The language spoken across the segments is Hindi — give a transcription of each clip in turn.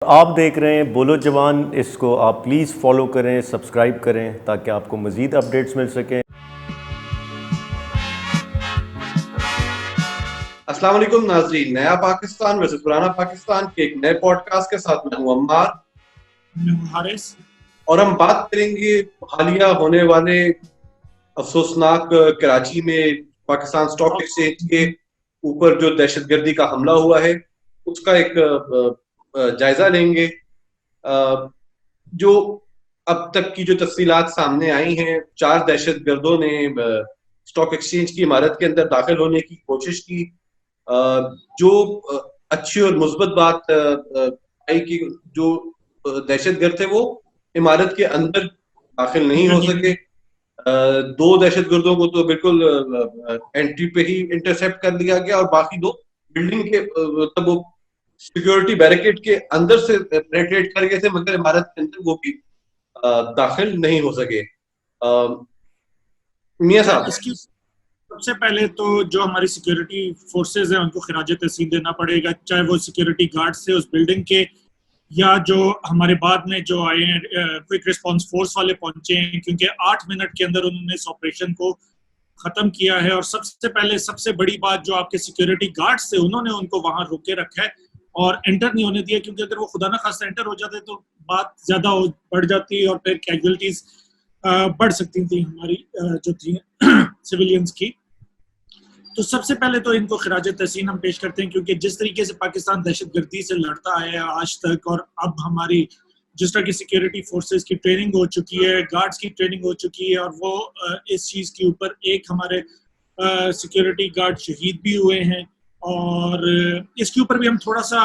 आप देख रहे हैं बोलो जवान। इसको आप प्लीज़ फॉलो करें, सब्सक्राइब करें ताकि आपको मज़ीद अपडेट्स मिल सकें। अस्सलाम वालेकुम नाज़रीन, नया पाकिस्तान वर्सेस पुराना पाकिस्तान के एक नए पॉडकास्ट के साथ मैं हूं अम्मार हारिस और हम बात करेंगे हालिया होने वाले अफसोसनाक कराची में पाकिस्तान स्टॉक एक्सचेंज के ऊपर जो दहशतगर्दी का हमला हुआ है उसका एक जायजा लेंगे। जो अब तक की जो तफसीलात सामने आई हैं, 4 दहशतगर्दों ने स्टॉक एक्सचेंज की इमारत के अंदर दाखिल होने की कोशिश की। जो अच्छी और मुस्बत बात आई कि जो दहशतगर्द थे वो इमारत के अंदर दाखिल नहीं हो सके। 2 दहशतगर्दों को तो बिल्कुल एंट्री पे ही इंटरसेप्ट कर लिया गया और बाकी 2 बिल्डिंग के मतलब वो सिक्योरिटी बैरिकेड के अंदर से पेनिट्रेट कर गए थे, मगर इमारत के अंदर वो भी दाखिल नहीं हो सके। मियां साहब, इसकी सबसे पहले तो जो हमारी सिक्योरिटी फोर्सेस हैं उनको खिराज तहसीन देना पड़ेगा, चाहे वो सिक्योरिटी गार्ड्स थे उस बिल्डिंग के या जो हमारे बाद में जो आए हैं क्विक रिस्पांस फोर्स वाले पहुंचे हैं, क्योंकि 8 मिनट के अंदर उन्होंने इस ऑपरेशन को खत्म किया है। और सबसे पहले सबसे बड़ी बात, जो आपके सिक्योरिटी गार्ड्स थे उन्होंने उनको वहां रोके रखा है और एंटर नहीं होने दिया, क्योंकि अगर वो खुदा ना खास्ता एंटर हो जाते तो बात ज्यादा बढ़ जाती और फिर कैजुअलिटीज बढ़ सकती थी हमारी जो थी सिविलियंस की। तो सबसे पहले तो इनको खिराज तहसीन हम पेश करते हैं, क्योंकि जिस तरीके से पाकिस्तान दहशतगर्दी से लड़ता है आज तक, और अब हमारी जिस तरह की सिक्योरिटी फोर्सेस की ट्रेनिंग हो चुकी है, गार्ड्स की ट्रेनिंग हो चुकी है, और वो इस चीज़ के ऊपर एक हमारे सिक्योरिटी गार्ड शहीद भी हुए हैं। और इसके ऊपर भी हम थोड़ा सा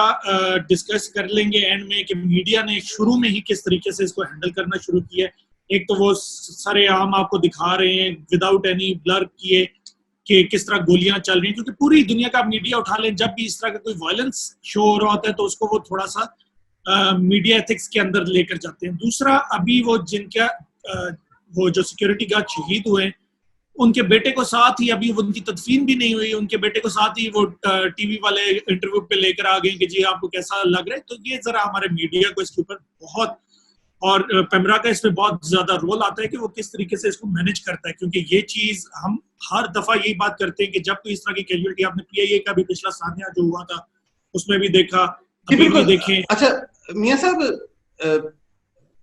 डिस्कस कर लेंगे एंड में कि मीडिया ने शुरू में ही किस तरीके से इसको हैंडल करना शुरू किया है। एक तो वो सरेआम आपको दिखा रहे हैं विदाउट एनी ब्लर किए कि किस तरह गोलियां चल रही हैं, क्योंकि पूरी दुनिया का मीडिया उठा लें, जब भी इस तरह का कोई वायलेंस शो हो रहा होता है तो उसको वो थोड़ा सा मीडिया एथिक्स के अंदर लेकर जाते हैं। दूसरा, अभी वो जिनका वो जो सिक्योरिटी गार्ड शहीद हुए उनके बेटे को साथ ही, अभी उनकी तदफीन भी नहीं हुई, उनके बेटे को साथ ही वो टीवी वाले इंटरव्यू पे लेकर आ गए कि जी आपको कैसा लग रहा है। तो ये जरा हमारे मीडिया को इसके ऊपर बहुत, और पैमरा का इसमें बहुत ज्यादा रोल आता है कि वो किस तरीके से इसको मैनेज करता है, क्योंकि ये चीज हम हर दफा यही बात करते हैं कि जब कोई इस तरह की कैजुअलिटी, आपने पीआईए का भी पिछला सान्या जो हुआ था उसमें भी देखा, अभी भी देखें। अच्छा मियां साहब,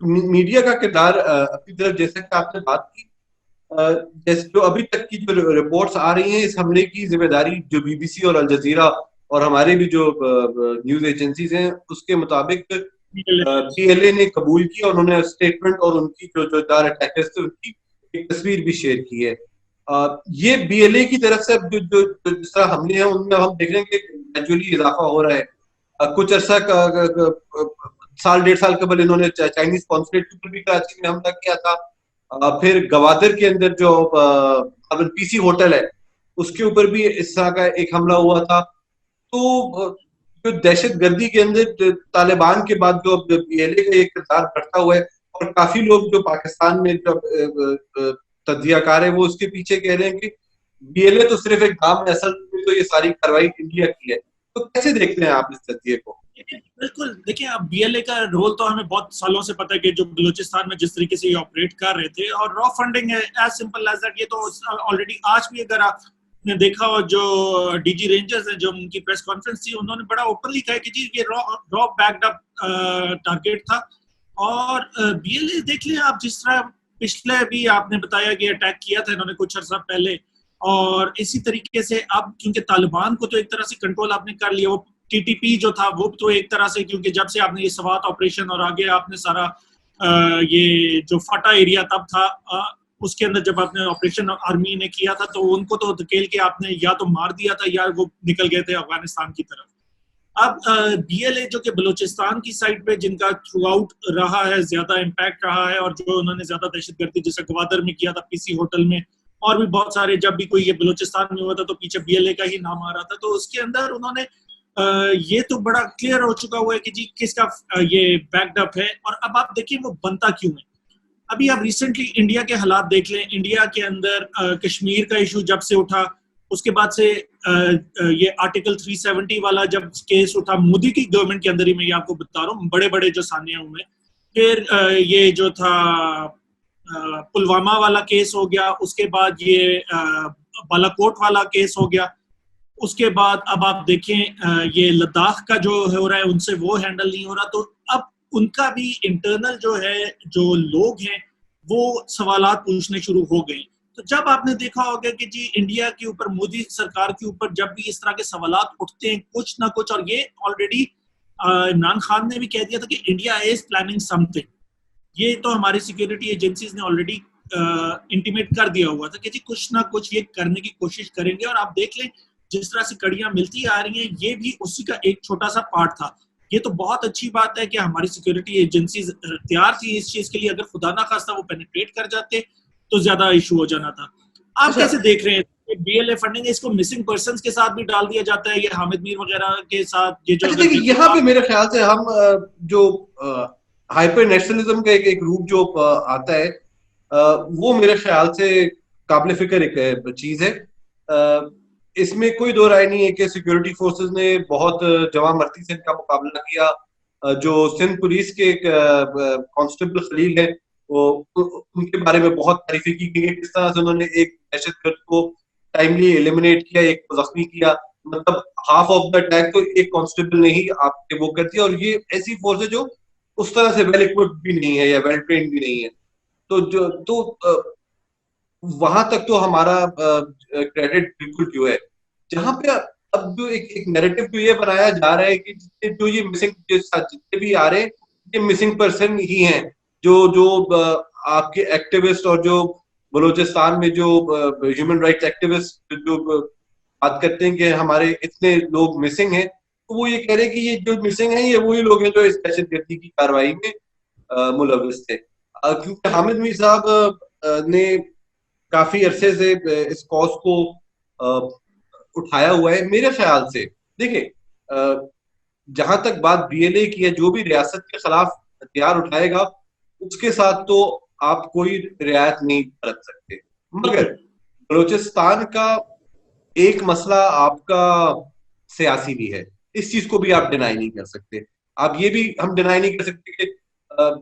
मीडिया का किरदार अपनी तरफ, जैसे कि आपने बात की, जैसे जो अभी तक की जो रिपोर्ट्स आ रही हैं, इस हमले की जिम्मेदारी जो बीबीसी और अल जजीरा और हमारे भी जो न्यूज एजेंसीज हैं उसके मुताबिक पीएलए ने कबूल किया। उन्होंने स्टेटमेंट और उनकी जो 4 अटैकर्स थे उनकी एक तस्वीर भी शेयर की है। ये बीएलए की तरफ से जो जो जिस तरह हमले हैं उनमें हम देख रहे हैं कि ग्रेजुअली इजाफा हो रहा है। कुछ अर्सा साल 1.5 साल कबल इन्होंने चाइनीज कॉन्सुलेट के ऊपर भी कराची में हमला किया था। फिर गवादर के अंदर जो पीसी होटल है उसके ऊपर भी इस तरह का एक हमला हुआ था। तो जो दहशतगर्दी के अंदर तालिबान के बाद जो पीएलए का एक किरदार बढ़ता हुआ है, और काफी लोग जो पाकिस्तान में जो तज्जियाकार है वो उसके पीछे कह रहे हैं कि पीएलए तो सिर्फ एक नाम है, असल में तो ये सारी कार्रवाई इंडिया की है। तो कैसे देखते हैं आप इस तज्जिए को? बिल्कुल, देखिए अब बीएलए का रोल तो हमें बहुत सालों से पता है कि जो बलूचिस्तान में जिस तरीके से ये ऑपरेट कर रहे थे, और रॉ फंडिंग है, एज सिंपल एज दैट। ये तो ऑलरेडी आज भी अगर आपने देखा हो, जो डीजी रेंजर्स है, जो उनकी प्रेस कॉन्फ्रेंस थी, उन्होंने बड़ा ओपनली कहा कि जी ये रॉ बैक्ड अप टारगेट था। और बीएलए देख लिया आप, जिस तरह पिछले भी आपने बताया कि अटैक किया था इन्होंने कुछ अर्सा पहले, और इसी तरीके से अब क्योंकि तालिबान को तो एक तरह से कंट्रोल आपने कर लिया, वो टीटीपी जो था वो तो एक तरह से, क्योंकि जब से आपने ये सवात ऑपरेशन और आगे आपने सारा ये जो फाटा एरिया तब था, उसके अंदर जब आपने ऑपरेशन आर्मी ने किया था तो उनको तो धकेल के आपने या तो मार दिया था या वो निकल गए थे अफगानिस्तान की तरफ। अब बीएलए जो कि बलूचिस्तान की साइड पे जिनका थ्रू आउट रहा है, ज्यादा इम्पैक्ट रहा है, और जो उन्होंने ज्यादा दहशतगर्दी जैसे गवादर में किया था पीसी होटल में, और भी बहुत सारे, जब भी कोई ये बलूचिस्तान में हुआ था तो पीछे बीएलए का ही नाम आ रहा था। तो उसके अंदर उन्होंने ये तो बड़ा क्लियर हो चुका हुआ है कि जी किसका ये बैक्ड अप है। और अब आप देखिए वो बनता क्यों है। अभी आप रिसेंटली इंडिया के हालात देख लें, इंडिया के अंदर कश्मीर का इशू जब से उठा उसके बाद से ये आर्टिकल 370 वाला जब केस उठा मोदी की गवर्नमेंट के अंदर ही, मैं ये आपको बता रहा हूँ, बड़े बड़े जो सानिया हुए। फिर ये जो था पुलवामा वाला केस हो गया, उसके बाद ये बालाकोट वाला केस हो गया, उसके बाद अब आप देखें ये लद्दाख का जो हो रहा है, उनसे वो हैंडल नहीं हो रहा, तो अब उनका भी इंटरनल जो है, जो लोग हैं वो सवालात पूछने शुरू हो गए। तो जब आपने देखा होगा कि जी इंडिया के ऊपर, मोदी सरकार के ऊपर जब भी इस तरह के सवालात उठते हैं कुछ ना कुछ, और ये ऑलरेडी इमरान खान ने भी कह दिया था कि इंडिया इज प्लानिंग समथिंग, ये तो हमारी सिक्योरिटी एजेंसीज ने ऑलरेडी इंटीमेट कर दिया हुआ था कि जी कुछ ना कुछ ये करने की कोशिश करेंगे। और आप देख लें जिस तरह से कड़ियां मिलती आ रही हैं, ये भी उसी का एक छोटा सा पार्ट था। ये तो बहुत अच्छी बात है कि हमारी सिक्योरिटी एजेंसीज तैयार थी इस चीज के लिए, अगर खुदा ना खास्ता वो पेनिट्रेट कर जाते तो ज्यादा इशू हो जाना था। आप कैसे देख रहे हैं बीएलए फंडिंग? इसको मिसिंग पर्संस के साथ भी डाल दिया जाता है, ये हामिद मीर वगैरह के साथ, ये जो देखिए यहाँ पे मेरे ख्याल से हम जो हाइपर नेशनलिज्म का एक रूप जो आता है, वो मेरे ख्याल से काबिल फिक्र एक चीज है। इसमें कोई दो राय नहीं है कि सिक्योरिटी फोर्सेस ने बहुत जवामर्दी से इनका मुकाबला किया। जो सिंध पुलिस के कांस्टेबल खलील है, वो उनके बारे में बहुत तारीफें की गई, किस तरह से उन्होंने एक दहशतगर्द को टाइमली एलिमिनेट किया, एक को जख्मी किया। मतलब हाफ ऑफ द अटैक तो एक कांस्टेबल ने ही आपके वो कर दिया, और ये ऐसी फोर्स है जो उस तरह से वेल इक्विप्ड भी नहीं है या वेल ट्रेन्ड भी नहीं है। तो वहां तक तो हमारा क्रेडिट बिल्कुल जो है। जहां पे अब जो एक नैरेटिव जो ये बनाया जा रहा है कि जो ये मिसिंग जितने भी आ रहे हैं, ये मिसिंग पर्सन ही हैं, जो जो आपके एक्टिविस्ट और जो बलूचिस्तान में जो ह्यूमन राइट्स एक्टिविस्ट जो बात करते हैं कि हमारे इतने लोग मिसिंग हैं, तो वो ये कह रहे हैं कि ये जो मिसिंग है ये वही लोग हैं जो इस दहशतगर्दी की कार्रवाई में मुलविस थे। क्योंकि हामिद मीर साहब ने काफी अरसे से इस कॉज को उठाया हुआ है। मेरे ख्याल से देखिए, जहां तक बात बीएलए की है, जो भी रियासत के खिलाफ हथियार उठाएगा उसके साथ तो आप कोई रियायत नहीं बरत सकते। मगर बलूचिस्तान का एक मसला आपका सियासी भी है, इस चीज को भी आप डिनाई नहीं कर सकते। आप ये भी हम डिनाई नहीं कर सकते कि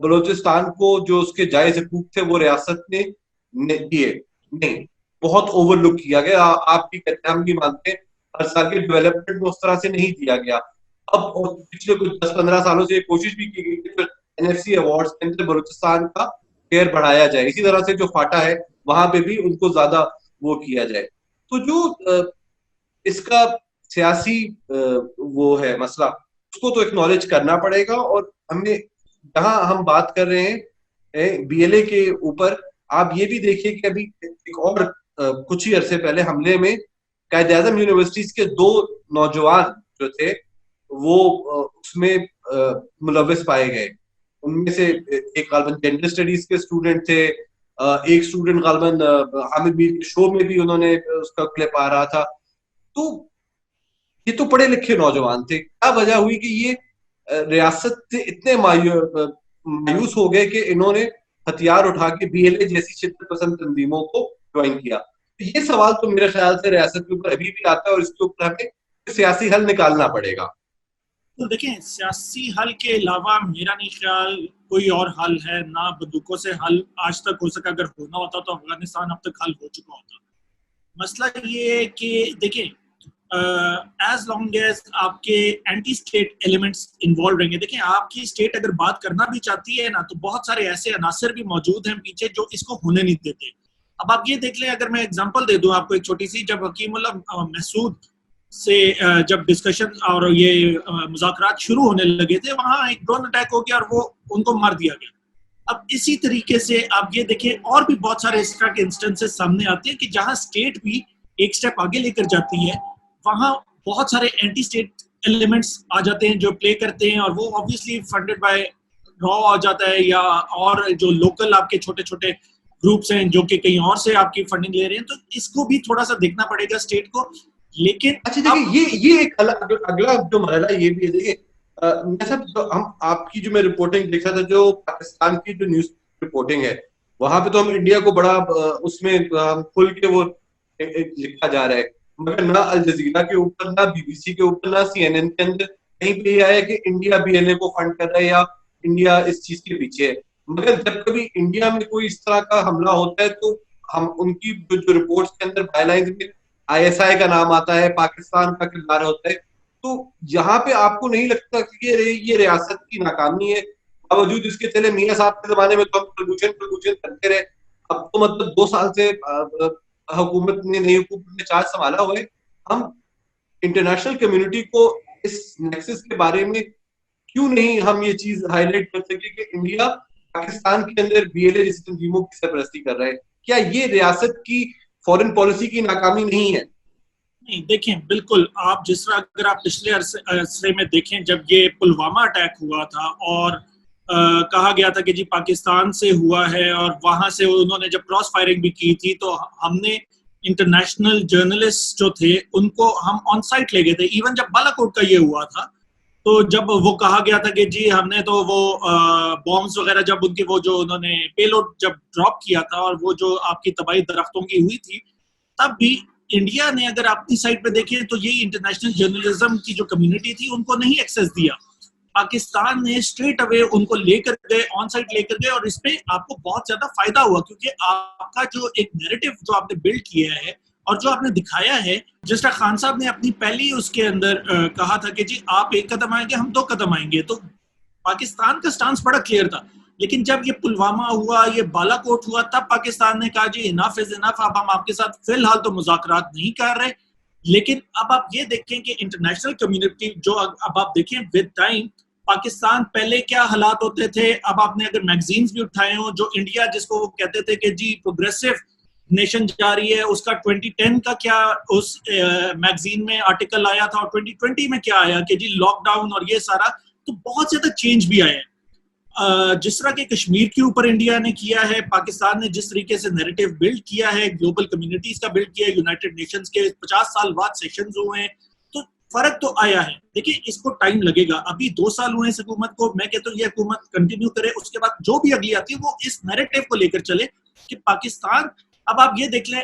बलूचिस्तान को जो उसके जायज हकूक थे वो रियासत ने दिए नहीं, बहुत ओवरलुक किया गया। आप भी कहते हैं, हम भी मानते हैं, हर साल के डेवलपमेंट में उस तरह से नहीं दिया गया। अब पिछले कुछ 10-15 सालों से कोशिश भी की गई कि एनएफसी अवार्ड्स के अंदर बलूचिस्तान का शेयर बढ़ाया जाए, इसी तरह से जो फाटा है वहां पे भी उनको ज्यादा वो किया जाए। तो जो इसका सियासी वो है मसला, उसको तो एक्नॉलेज करना पड़ेगा। और हमने जहां हम बात कर रहे हैं बीएलए के ऊपर, आप ये भी देखिए कि अभी एक और कुछ ही अरसे पहले हमले में कायद-ए-आज़म यूनिवर्सिटीज के 2 नौजवान जो थे वो उसमें मुलविस पाए गए। उनमें से एक गालिबन जेंडर स्टडीज के स्टूडेंट थे, एक स्टूडेंट गालिबन हामिद मीर के शो में भी उन्होंने उसका क्लिप आ रहा था। तो ये तो पढ़े लिखे नौजवान थे। क्या वजह हुई कि ये रियासत से इतने मायूस हो गए कि इन्होंने हथियार उठा के बीएलए जैसी शिद्दत पसंद तंजीमों को ज्वाइन किया? तो ये सवाल तो मेरे ख्याल से रियासत के ऊपर अभी भी आता है, और इसके ऊपर हमें सियासी हल निकालना पड़ेगा। तो देखें, सियासी हल के अलावा मेरा नहीं ख्याल कोई और हल है, ना बंदूकों से हल आज तक हो सका। अगर होना होता तो अफगानिस्तान अब तक हल हो चुका होता। मसला ये है कि देखें, एज लॉन्ग एज आपके एंटी स्टेट एलिमेंट्स इन्वॉल्व रहेंगे, देखिए आपकी स्टेट अगर बात करना भी चाहती है ना, तो बहुत सारे ऐसे अनासर भी मौजूद हैं पीछे जो इसको होने नहीं देते। अब आप ये देख लें, अगर मैं एग्जांपल दे दूं आपको एक छोटी सी, जब हकीमुल्लाह महसूद से जब डिस्कशन और ये मुज़ाकरात शुरू होने लगे थे, वहां एक ड्रोन अटैक हो गया और वो उनको मार दिया गया। अब इसी तरीके से आप ये देखें, और भी बहुत सारे इस तरह के इंस्टेंसेस सामने आते हैं कि जहां स्टेट भी एक स्टेप आगे लेकर जाती है, वहां बहुत सारे एंटी स्टेट एलिमेंट्स आ जाते हैं जो प्ले करते हैं, और वो ऑब्वियसली फंडेड बाय रॉ आ जाता है, या और जो लोकल आपके छोटे छोटे ग्रुप्स हैं जो कि कहीं और से आपकी फंडिंग ले रहे हैं। तो इसको भी थोड़ा सा देखना पड़ेगा स्टेट को। लेकिन अच्छा देखिए, ये एक अगला जो मरहला ये भी है। देखिए मैं सब हम आपकी जो मैं रिपोर्टिंग देखा था, जो पाकिस्तान की जो न्यूज रिपोर्टिंग है, वहां पे तो हम इंडिया को बड़ा उसमें खुल के वो लिखा जा रहा है। मगर ना अल जजीरा के ऊपर, ना बीबीसी के ऊपर, ना CNN के अंदर कहीं पे ये आया कि इंडिया BLA को फंड कर रहा है या इंडिया इस चीज के पीछे है। मगर जब कभी इंडिया में कोई इस तरह का हमला होता है तो हम उनकी जो रिपोर्ट्स के अंदर बायलाइंस में ISI का नाम आता है, पाकिस्तान का किरदार होता है। तो यहाँ पे आपको नहीं लगता कि ये रियासत की नाकामी है? बावजूद इसके चले मियाँ साहब के जमाने में तो हम प्रदूषण करते रहे, अब तो मतलब 2 साल से नई हुकूमत ने चार्ज संभाला हुआ है। हम इंटरनेशनल कम्युनिटी को इस नेक्सस के बारे में क्यों नहीं हम ये चीज हाईलाइट कर सके कि इंडिया पाकिस्तान के अंदर BLA जैसी तंजीमों की सरपरस्ती कर रहा है? क्या ये रियासत की फॉरेन पॉलिसी की नाकामी नहीं है? नहीं, देखें, बिल्कुल आप जिस तरह अगर आप पिछले अरसे में देखें, जब ये पुलवामा अटैक हुआ था और कहा गया था कि जी पाकिस्तान से हुआ है और वहां से उन्होंने जब क्रॉस फायरिंग भी की थी, तो हमने इंटरनेशनल जर्नलिस्ट जो थे उनको हम ऑन साइट ले गए थे। इवन जब बालाकोट का ये हुआ था, तो जब वो कहा गया था कि जी हमने तो वो बॉम्ब्स वगैरह, जब उनके वो जो उन्होंने पेलोड जब ड्रॉप किया था और वो जो आपकी तबाही दरख्तों की हुई थी, तब भी इंडिया ने, अगर अपनी साइड पे देखें तो ये इंटरनेशनल जर्नलिज्म की जो कम्युनिटी थी उनको नहीं एक्सेस दिया। पाकिस्तान ने स्ट्रेट अवे उनको लेकर गए, ऑन साइट लेकर गए, और इसपे आपको बहुत ज्यादा फायदा हुआ, क्योंकि आपका जो एक नैरेटिव जो आपने बिल्ड किया है और जो आपने दिखाया है, जिस तरह खान साहब ने अपनी पहली उसके अंदर कहा था कि जी आप एक कदम आएंगे हम 2 कदम आएंगे, तो पाकिस्तान का स्टांस बड़ा क्लियर था। लेकिन जब ये पुलवामा हुआ, ये बालाकोट हुआ, तब पाकिस्तान ने कहा जी इनफ इज इनफ, अब हम आपके साथ फिलहाल तो मुज़ाकरात नहीं कर रहे। लेकिन अब आप ये देखें कि इंटरनेशनल कम्युनिटी जो, अब आप देखें विद टाइम पाकिस्तान पहले क्या हालात होते थे, अब आपने अगर मैगजीन्स भी उठाए हो, जो इंडिया जिसको वो कहते थे कि जी प्रोग्रेसिव नेशन जा रही है, उसका 2010 का क्या उस मैगजीन में आर्टिकल आया था, और 2020 में क्या आया कि जी लॉकडाउन और ये सारा, तो बहुत ज्यादा चेंज भी आए हैं। जिस तरह के कश्मीर के ऊपर इंडिया ने किया है, पाकिस्तान ने जिस तरीके से नैरेटिव बिल्ड किया है, ग्लोबल कम्युनिटीज का बिल्ड किया है, यूनाइटेड नेशंस के 50 साल बाद सेशंस हुए हैं, तो फर्क तो आया है। देखिए इसको टाइम लगेगा, अभी 2 साल हुए इस हुकूमत को, मैं कहता हूँ ये हुकूमत कंटिन्यू करे, उसके बाद जो भी अगली आती है वो इस नैरेटिव को लेकर चले कि पाकिस्तान, अब आप ये देख लें,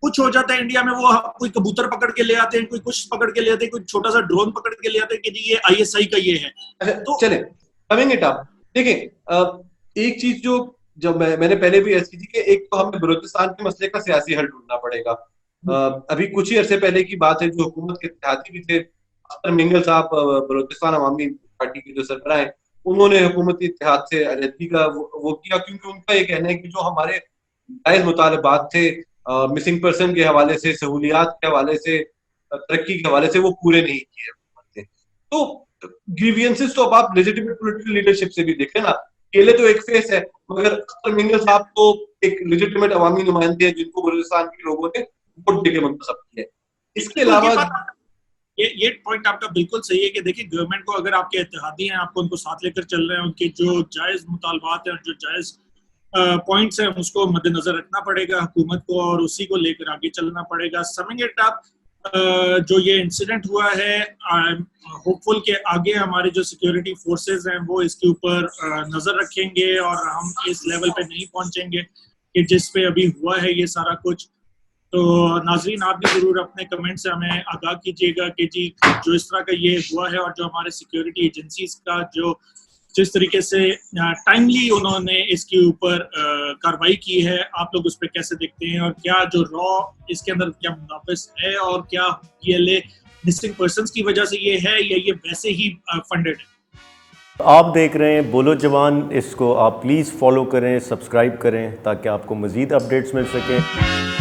कुछ हो जाता है इंडिया में, वो कोई कबूतर पकड़ के ले आते हैं, कोई कुछ पकड़ के ले आते हैं, कोई छोटा सा ड्रोन पकड़ के ले आते हैं कि जी ये ISI का ये है। तो चले कमिंग इट अप, देखिए एक चीज जो जब मैंने पहले भी ऐसी थी कि एक तो हमें बलूचिस्तान के मसले का सियासी हल ढूंढना पड़ेगा। अभी कुछ ही अरसे पहले की बात है, जो हुकूमत के इत्तेहादी भी थे, अख्तर मिंगल साहब बलूचिस्तान अवामी पार्टी के जो सरबराह हैं, उन्होंने हुकूमती इत्तेहाद से अलहदगी का वो किया, क्योंकि उनका ये कहना है कि जो हमारे जायज मुतालबात थे मिसिंग पर्सन के हवाले से, सहूलियात के हवाले से, तरक्की के हवाले से, वो पूरे नहीं किए हुकूमत ने। तो ग्रीवियंसेस तो अब आप लेजिटिमेट पॉलिटिकल लीडरशिप से भी देखें ना, केले तो एक फेस है, मगर अख्तर मिंगल साहब तो एक लेजिटिमेट अवामी नुमाइंदे हैं जिनको बलूचिस्तान के लोगों ने वोट देके मुंतखब किया है। इसके अलावा ये पॉइंट आपका बिल्कुल सही है कि देखिए गवर्नमेंट को, अगर आपके इत्तेहादी हैं, आपको उनको साथ लेकर चल रहे हैं, उनके जो जायज मुतालबात हैं और जो जायज पॉइंट्स हैं, उसको मद्देनजर रखना पड़ेगा हुकूमत को, और उसी को लेकर आगे चलना पड़ेगा। समिंग इट अप, जो ये इंसिडेंट हुआ है, होपफुल के आगे हमारे जो सिक्योरिटी फोर्सेस हैं वो इसके ऊपर नजर रखेंगे और हम इस लेवल पे नहीं पहुंचेंगे कि जिस पे अभी हुआ है ये सारा कुछ। तो नाजरीन, आप भी जरूर अपने कमेंट से हमें आगाह कीजिएगा कि जी जो इस तरह का ये हुआ है और जो हमारे सिक्योरिटी एजेंसीज का जो जिस तरीके से टाइमली उन्होंने इसके ऊपर कार्रवाई की है, आप लोग उस पर कैसे देखते हैं, और क्या जो रॉ इसके अंदर क्या मुनाफिस है, और क्या ये मिसिंग पर्संस की वजह से ये है या ये वैसे ही फंडेड है। आप देख रहे हैं बोलो जवान, इसको आप प्लीज़ फॉलो करें, सब्सक्राइब करें ताकि आपको मज़ीद अपडेट्स मिल सकें।